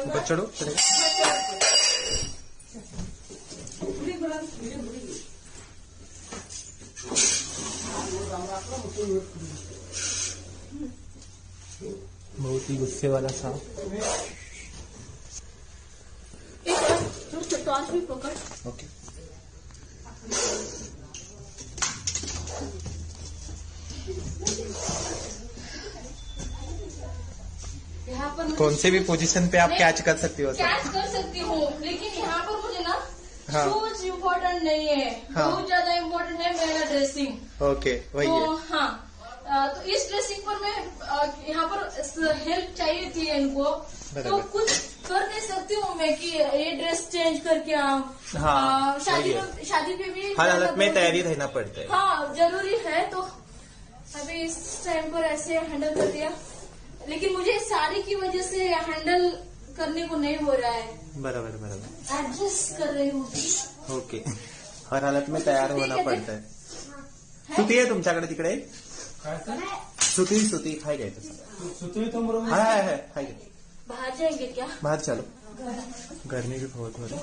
ऊपर चढ़ो बहुत ही गुस्से वाला सांप। ओके कौन से भी पोजीशन पे आप कैच कर सकती हो? कैच कर सकती हूँ, लेकिन यहाँ पर मुझे ना हाँ। शूज इम्पोर्टेंट नहीं है। हाँ। बहुत ज्यादा इम्पोर्टेंट है मेरा ड्रेसिंग। ओके वही तो, है। हाँ तो इस ड्रेसिंग पर मैं यहाँ पर हेल्प चाहिए थी इनको, तो कुछ कर नहीं सकती हूँ मैं कि ये ड्रेस चेंज करके आऊँ। हाँ, शादी पे भी हर हालत में तैयारी रहना पड़ता है। हाँ जरूरी है, तो अभी इस टाइम पर ऐसे हैंडल कर दिया, लेकिन मुझे साड़ी की वजह से हैंडल करने को नहीं हो रहा है। बराबर बराबर एडजस्ट कर रही हूँ। ओके हर हालत में तैयार होना पड़ता है। सुती आहे तुमच्याकडे तिकडे? सुती सुती हाय काय तसं? सुती तो बरोबर हाय हाय हाय। बाहर जाएंगे क्या? बाहर चलो, गर्मी भी बहुत हो रही है।